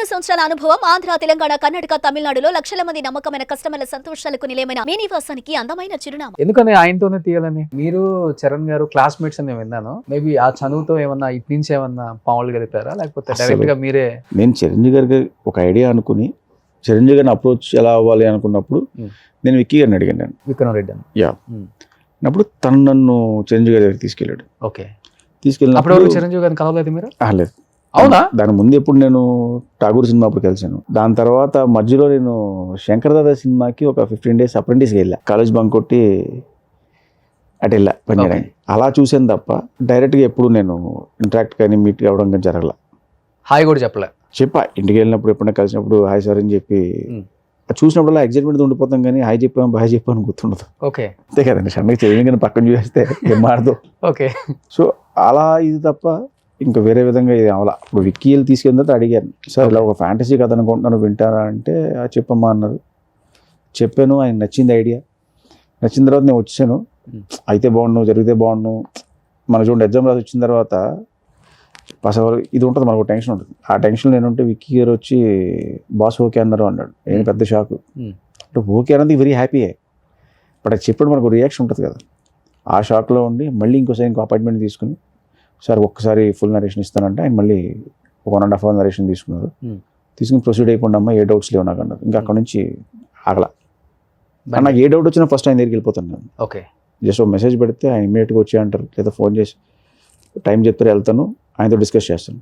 సంవత్సరాల అనుభవం ఆంధ్ర, తెలంగాణ, కర్ణాటక, తమిళనాడులో లక్షల మంది నమ్మకమైన కస్టమర్ల సంతోషాలకు నిలయమైన మీ నివాసానికి అందమైన చిరునామా. ఎందుకని ఆయనతోనే తీయాలని? మీరు చరణ్ గారు క్లాస్మేట్స్ అని నేను విన్నాను. మేబీ ఆ చదువుతో ఏమన్నా ఇటు నుంచి ఏమన్నా పాములు గలిపారా, లేకపోతే డైరెక్ట్ గా మీరే? నేను చిరంజీవి గారికి ఒక ఐడియా అనుకుని చిరంజీవి గారిని అప్రోచ్ ఎలా అవ్వాలి అనుకున్నప్పుడు నేను విక్కీ గారిని అడిగాను. నేను విక్రమ్ రెడ్డి అని అప్పుడు తను నన్ను చిరంజీవి గారి దగ్గరికి తీసుకెళ్ళాడు. ఓకే, తీసుకెళ్ళినప్పుడు చిరంజీవి గారిని కలవలేదు మీరు? లేదు. అవునా? దాని ముందు ఎప్పుడు నేను ఠాగూర్ సినిమా అప్పుడు కలిసాను. దాని తర్వాత మధ్యలో నేను శంకర్ దాదా సినిమాకి ఒక 15 days అప్రెంటిస్కి వెళ్ళా. కాలేజ్ బంక్ కొట్టి అటు వెళ్ళా పని చేయడానికి. అలా చూసాను తప్ప డైరెక్ట్గా ఎప్పుడు నేను ఇంటరాక్ట్ కానీ మీట్ అవ్వడం కానీ జరగల. హాయ్ కూడా చెప్పలే? చెప్పా, ఇంటికి వెళ్ళినప్పుడు ఎప్పుడైనా కలిసినప్పుడు హాయ్ సార్ అని చెప్పి చూసినప్పుడు ఎగ్జైట్మెంట్ ఉండిపోతాం కానీ హాయ్ చెప్పాము బాయ్ చెప్పాను గుర్తుండదు. ఓకే, అంతే కదండి. షన్నకి చేయని కానీ పక్కన చూసేస్తే ఏం మారదు. ఓకే, సో అలా ఇది తప్ప ఇంకా వేరే విధంగా ఇది అవలా. ఇప్పుడు విక్కీ వెళ్ళి తీసుకెళ్ళిన తర్వాత అడిగాను, సార్ ఇలా ఒక ఫ్యాంటసీ కథ అనుకుంటున్నాను వింటారా అంటే చెప్పమ్మా అన్నారు. చెప్పాను, ఆయన నచ్చింది ఐడియా. నచ్చిన తర్వాత నేను వచ్చాను. అయితే బాగుండు, జరిగితే బాగుండు. మన చూడండి ఎగ్జామ్ రాసి వచ్చిన తర్వాత అసలు ఇది ఉంటుంది, మనకు టెన్షన్ ఉంటుంది. ఆ టెన్షన్ నేనుంటే విక్కీ గారు వచ్చి బాస్ ఓకే అన్నారు అన్నాడు. నేను పెద్ద షాక్. అంటే ఓకే అన్నది వెరీ హ్యాపీయే, బట్ అది చెప్పడం మనకు రియాక్షన్ ఉంటుంది కదా. ఆ షాక్లో ఉండి మళ్ళీ ఇంకోసారి ఇంకో అపాయింట్మెంట్ తీసుకుని సార్ ఒక్కసారి ఫుల్ నరేషన్ ఇస్తానంటే ఆయన మళ్ళీ 1.5 hour నరేషన్ తీసుకున్నారు. తీసుకుని ప్రొసీడ్ అయిపోండి అమ్మా, ఏ డౌట్స్ లేవు నాకు అన్నారు. ఇంకా అక్కడ నుంచి ఆగల. నాకు ఏ డౌట్ వచ్చినా ఫస్ట్ ఆయన దగ్గరికి వెళ్ళిపోతాను నేను. ఓకే, జస్ట్ ఒక మెసేజ్ పెడితే ఆయన ఇమీడియట్గా వచ్చి అంటారు, లేదా ఫోన్ చేసి టైం చెప్తారు, వెళ్తాను, ఆయనతో డిస్కస్ చేస్తాను.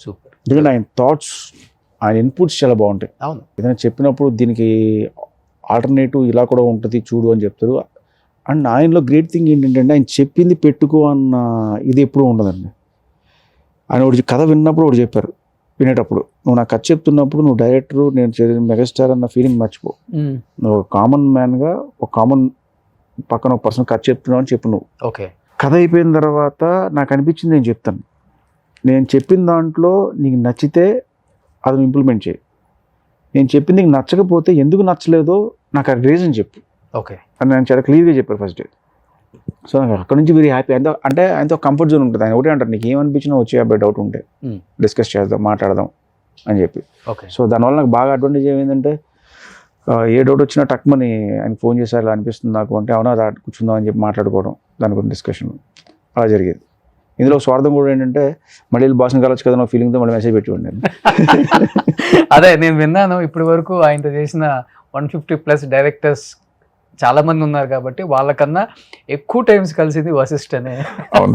సూపర్. ఎందుకంటే ఆయన థాట్స్, ఆయన ఇన్పుట్స్ చాలా బాగుంటాయి. అవును, ఏదైనా చెప్పినప్పుడు దీనికి ఆల్టర్నేటివ్ ఇలా కూడా ఉంటుంది చూడు అని చెప్తారు. అండ్ ఆయనలో గ్రేట్ థింగ్ ఏంటంటే ఆయన చెప్పింది పెట్టుకో అన్న ఇది ఎప్పుడూ ఉండదండి. ఆయన ఒకటి కథ విన్నప్పుడు ఒకటి చెప్పారు, వినేటప్పుడు నువ్వు నాకు కథ చెప్తున్నప్పుడు నువ్వు డైరెక్టర్, నేను మెగాస్టార్ అన్న ఫీలింగ్ మర్చిపో. నువ్వు కామన్ మ్యాన్గా ఒక కామన్ పక్కన ఒక పర్సన్ కథ చెప్తున్నావు అని చెప్పు నువ్వు. ఓకే, కథ అయిపోయిన తర్వాత నాకు అనిపించింది నేను చెప్తాను. నేను చెప్పిన దాంట్లో నీకు నచ్చితే అది ఇంప్లిమెంట్ చేయి. నేను చెప్పింది నీకు నచ్చకపోతే ఎందుకు నచ్చలేదో నాకు ఆ రీజన్ చెప్పు. ఓకే అని నేను చాలా క్లియర్గా చెప్పారు ఫస్ట్ డే. సో నాకు అక్కడ నుంచి వెరీ హ్యాపీ. అంటే ఆయనతో కంఫర్ట్ జోన్ ఉంటుంది. ఆయన ఒకటే అంటారు, నీకు ఏమనిపించినా వచ్చే అబ్బాయి డౌట్ ఉంటే డిస్కస్ చేద్దాం, మాట్లాడదాం అని చెప్పి. ఓకే, సో దానివల్ల నాకు బాగా అడ్వాంటేజ్ ఏమైందంటే ఏ డౌట్ వచ్చినా టక్మని ఆయన ఫోన్ చేశారు, ఇలా అనిపిస్తుంది నాకు అంటే అవునా రా కూర్చుందాం అని చెప్పి మాట్లాడుకోవడం, దాని గురించి డిస్కషన్ అలా జరిగేది. ఇందులో స్వార్థం కూడా ఏంటంటే మళ్ళీ బాస్ని కలవచ్చు కదా నా ఫీలింగ్తో మళ్ళీ మెసేజ్ పెట్టివ్వండి నేను. అదే నేను విన్నాను. ఇప్పటి వరకు ఆయనతో చేసిన 150+ డైరెక్టర్స్ చాలా మంది ఉన్నారు కాబట్టి వాళ్ళకన్నా ఎక్కువ టైమ్స్ కలిసింది వశిష్ఠ్ అనే. అవును,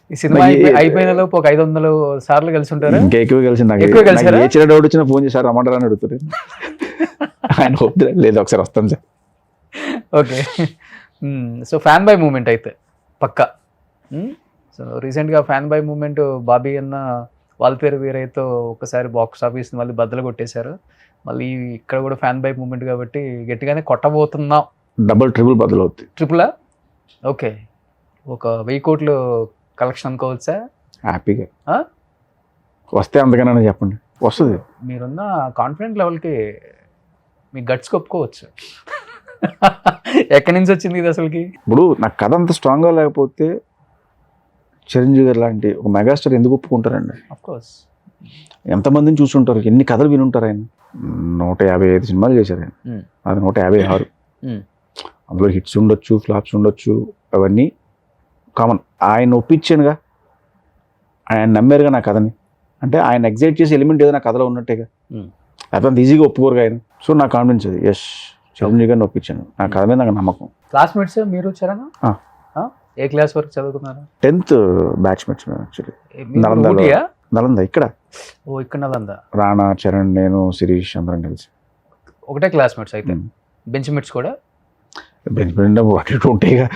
ఈ సినిమా అయిపోయిన లోపు ఒక 500 సార్లు కలిసి ఉంటారు. ఇంకా ఎక్కువ కలిసి నాకు ఎక్కువ కలిసారా? ఏ చిన్న డౌట్ వచ్చినా ఫోన్ చేశారు, రమ్మంటారా అని అడుగుతారు. ఆయన లేదు ఒకసారి వస్తాను sir. Okay, so fan boy moment అయితే పక్కా. సో రీసెంట్గా ఫ్యాన్ బై మూమెంట్ బాబీ అన్న వాల్తేరు వీరయ్యతో ఒకసారి బాక్స్ ఆఫీస్ మళ్ళీ బద్దలు కొట్టేశారు. మళ్ళీ ఇక్కడ కూడా ఫ్యాన్ బై మూమెంట్ కాబట్టి గట్టిగానే కొట్టబోతున్నాం. డబుల్ ట్రిపుల్ బదులు అవుతుంది. ట్రిపులా? ఓకే, ఒక 1000 కోట్లు కలెక్షన్ అనుకోవచ్చా? హ్యాపీగా వస్తే అంతకన్నా చెప్పండి, వస్తుంది. మీరున్న కాన్ఫిడెంట్ లెవెల్కి మీ గట్స్ ఒప్పుకోవచ్చు. ఎక్కడి నుంచి వచ్చింది ఇది అసలుకి? ఇప్పుడు నాకు కథ అంత స్ట్రాంగ్గా లేకపోతే చిరంజీవి గారు లాంటి ఒక మెగాస్టార్ ఎందుకు ఒప్పుకుంటారండి? అఫ్కోర్స్, ఎంతమందిని చూస్తుంటారు, ఎన్ని కథలు వినుంటారు. ఆయన 155 సినిమాలు చేశారు ఆయన. అది 156. అందులో హిట్స్ ఉండొచ్చు, ఫ్లాప్స్ ఉండొచ్చు, అవన్నీ కామన్. ఆయన ఒప్పించానుగా, ఆయన నమ్మారుగా నా కథని. అంటే ఆయన ఎగ్జైట్ చేసే ఎలిమెంట్ ఏదో నా కథలో ఉన్నట్టేగా. అదంత ఈజీగా ఒప్పుకోరుగా ఆయన. సో నాకు కాన్ఫిడెన్స్ అది. ఎస్, చిరంజీవి గారిని ఒప్పించాను. నా కథ మీద నాకు నమ్మకం. క్లాస్మేట్స్ మీరు చరణ్? ఏ క్లాస్ వరకు చదువుకున్నారు? 10th batchmates actually. నలంద ఇక్కడ. ఓ, ఇక్కడ నలంద. రాణా, చరణ్, నేను, శిరీష్ అందరం కలిసి ఒకటే క్లాస్మేట్స్ అయితే. బెంచ్ మేట్స్ కూడా? బెంచ్ మేట్ ఉంటాయిగా.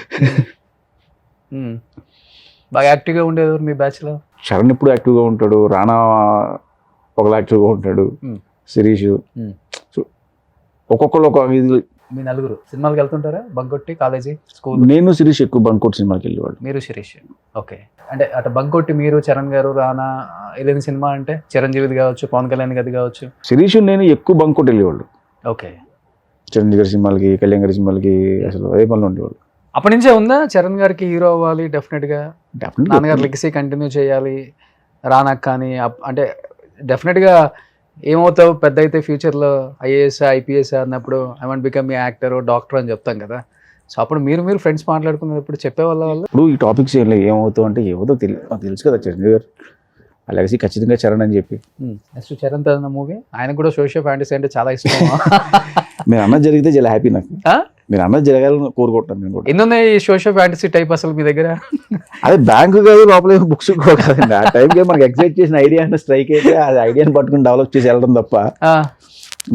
బాగా యాక్టివ్గా ఉండేవారు మీ బ్యాచ్లో? చరణ్ ఇప్పుడు యాక్టివ్గా ఉంటాడు, రాణా ఒకలా యాక్టివ్గా ఉంటాడు, శిరీష్. సో ఒక్కొక్కరు ఒక ఇది. మీ నలుగురు సినిమాలకు వెళ్తుంటారా? బంకొట్టి కాలేజీ, స్కూల్? నేను శిరీష్ ఎక్కువ బంకొట్టి సినిమాకి వెళ్ళేవాడు. మీరు శిరీష్? ఓకే. అంటే అటు బంకొట్టి మీరు, చరణ్ గారు, రానా ఏదైనా సినిమా అంటే చిరంజీవిది కావచ్చు, పవన్ కళ్యాణ్ గది కావచ్చు. శిరీష్ నేను ఎక్కువ బంకొట్టి వెళ్ళేవాళ్ళు. ఓకే. చిరంజీవి గారి సినిమాలకి, కళ్యాణ్ గారి సినిమాలకి అసలు అదే పనులు ఉండేవాళ్ళు. అప్పటి నుంచే ఉందా చరణ్ గారికి హీరో అవ్వాలి, డెఫినెట్గా నాన్నగారు లెగసీ కంటిన్యూ చేయాలి రానాక్ కానీ అంటే డెఫినెట్గా ఏమవుతావు పెద్ద అయితే ఫ్యూచర్లో ఐఏఎస్ ఐపీఎస్ అన్నప్పుడు I want become a actor doctor అని చెప్తాం కదా. సో అప్పుడు మీరు ఫ్రెండ్స్ మాట్లాడుకున్నప్పుడు చెప్పేవాళ్ళ వాళ్ళు ఇప్పుడు ఈ టాపిక్స్ ఏమవుతావు అంటే ఏమవుతో తెలుసు కదా చిరంజీవి గారు ఆ లెగసీ ఖచ్చితంగా చరణ్ అని చెప్పి. నెక్స్ట్ చరణ్ తన మూవీ ఆయన కూడా సోషియో ఫ్యాంటసీ అంటే చాలా ఇష్టం. మీరు అన్నది జరిగితే చాలా హ్యాపీ నాకు. మీరు అన్నది జరగాలని కోరుకుంటాను నేను కూడా. ఎన్ని ఉన్నాయి ఈ సోషియో ఫ్యాంటసీ టైప్ అసలు మీ దగ్గర? అదే బ్యాంకు కాదు లోపల బుక్స్ కాదండి. ఆ టైంకి మనకి ఎగ్జైట్ చేసిన ఐడియా అంటే స్ట్రైక్ అయితే ఆ ఐడియాని పట్టుకుని డెవలప్ చేసి వెళ్ళడం తప్ప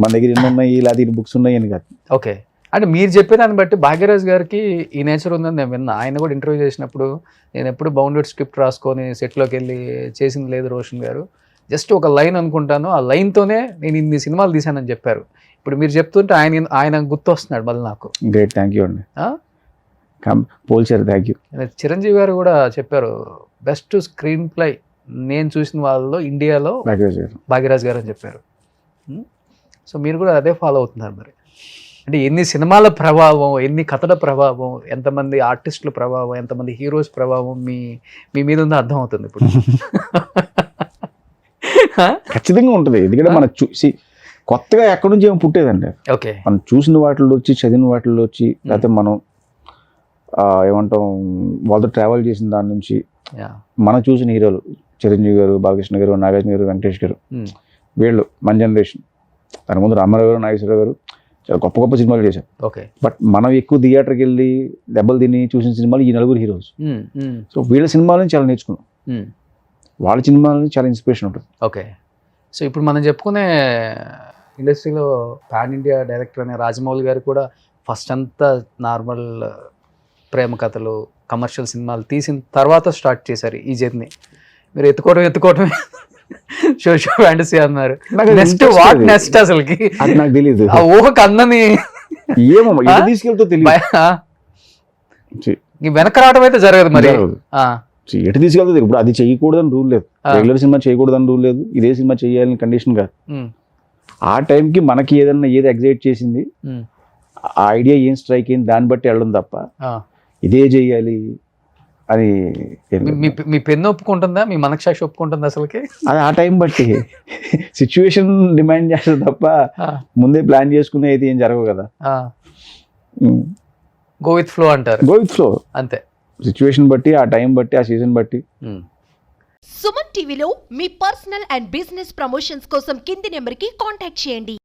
మన దగ్గర ఎన్ని ఉన్నాయి ఇలా దీని బుక్స్ ఉన్నాయి అని కాదు. ఓకే, అంటే మీరు చెప్పే దాన్ని బట్టి భాగ్యరాజ్ గారికి ఈ నేచర్ ఉందని నేను విన్నా. ఆయన కూడా ఇంటర్వ్యూ చేసినప్పుడు నేను ఎప్పుడు బౌండెడ్ స్క్రిప్ట్ రాసుకొని సెట్లోకి వెళ్ళి చేసింది లేదు రోషన్ గారు, జస్ట్ ఒక లైన్ అనుకుంటాను, ఆ లైన్తోనే నేను ఇన్ని సినిమాలు తీశానని చెప్పారు. ఇప్పుడు మీరు చెప్తుంటే ఆయన గుర్తు వస్తున్నాడు మళ్ళీ నాకు. గ్రేట్, థ్యాంక్ యూ అండి. పోల్చారు, థ్యాంక్ యూ. చిరంజీవి గారు కూడా చెప్పారు బెస్ట్ స్క్రీన్ ప్లే నేను చూసిన వాళ్ళలో ఇండియాలో భాగ్యరాజ్ గారు అని చెప్పారు. సో మీరు కూడా అదే ఫాలో అవుతున్నారు మరి. అంటే ఎన్ని సినిమాల ప్రభావం, ఎన్ని కథల ప్రభావం, ఎంతమంది ఆర్టిస్టుల ప్రభావం, ఎంతమంది హీరోస్ ప్రభావం మీ మీద ఉందో అర్థం అవుతుంది ఇప్పుడు. ఖచ్చితంగా ఉంటుంది, ఎందుకంటే మనం చూసి కొత్తగా ఎక్కడి నుంచి ఏమో పుట్టేదండి. ఓకే, మనం చూసిన వాటిల్లో వచ్చి చదివిన వాటిల్లో వచ్చి లేకపోతే మనం ఏమంటాం వాళ్ళతో ట్రావెల్ చేసిన దాని నుంచి మనం చూసిన హీరోలు చిరంజీవి గారు, బాలకృష్ణ గారు, నాగార్జున గారు, వెంకటేష్ గారు, వీళ్ళు మన జనరేషన్. దాని ముందు రామారావు గారు, నాగేశ్వరరావు గారు చాలా గొప్ప గొప్ప సినిమాలు చేశారు. ఓకే, బట్ మనం ఎక్కువ థియేటర్కి వెళ్ళి దెబ్బలు తిని చూసిన సినిమాలు ఈ నలుగురు హీరోస్. సో వీళ్ళ సినిమాల నుంచి చాలా నేర్చుకున్నాం, వాళ్ళ సినిమాల నుంచి చాలా ఇన్స్పిరేషన్ ఉంటుంది. ఓకే, సో ఇప్పుడు మనం చెప్పుకునే ఇండస్ట్రీలో పాన్ ఇండియా డైరెక్టర్ అనే రాజమౌళి గారు కూడా ఫస్ట్ అంతా నార్మల్ ప్రేమ కథలు, కమర్షియల్ సినిమాలు తీసిన తర్వాత స్టార్ట్ చేశారు ఈ జర్నీ. మీరు ఎత్తుకోవడమే సోషియో ఫ్యాంటసీ అన్నారు. నెక్స్ట్ వాట్ నెక్స్ట్ అసలుకి అది నాకు తెలియదు. ఆ ఊహకు అందని ఏమో తీసుకెళ్తా తెలియదు. వెనక రావడం అయితే జరగదు మరి. ఎటు తీసుకెళ్తుంది ఇప్పుడు అది చేయకూడదని రూల్ లేదు, రెగ్యులర్ సినిమా చేయకూడదని రూల్ లేదు, ఇదే సినిమా చేయాలని కండిషన్ కాదు. ఆ టైంకి మనకి ఏది ఎగ్జైట్ చేసింది, ఆ ఐడియా ఏం స్ట్రైక్ అయింది దాన్ని బట్టి వెళ్ళడం తప్ప ఇదే చెయ్యాలి అని. మీ పెన్ను ఒప్పుకుంటుందా, మీ మనసాక్షి ఒప్పుకుంటుందా అసలుకి? అది ఆ టైం బట్టి సిచ్యువేషన్ డిమాండ్ చేస్తుంది తప్ప ముందే ప్లాన్ చేసుకునే అయితే ఏం జరగవు కదా. గో విత్ ఫ్లో అంటారు. గో విత్ ఫ్లో అంతే, సిచ్యువేషన్ బట్టి, ఆ టైం బట్టి, ఆ సీజన్ బట్టి. సుమన్ టీవీలో మీ పర్సనల్ అండ్ బిజినెస్ ప్రమోషన్స్ కోసం కింది నెంబర్కి కాంటాక్ట్ చేయండి.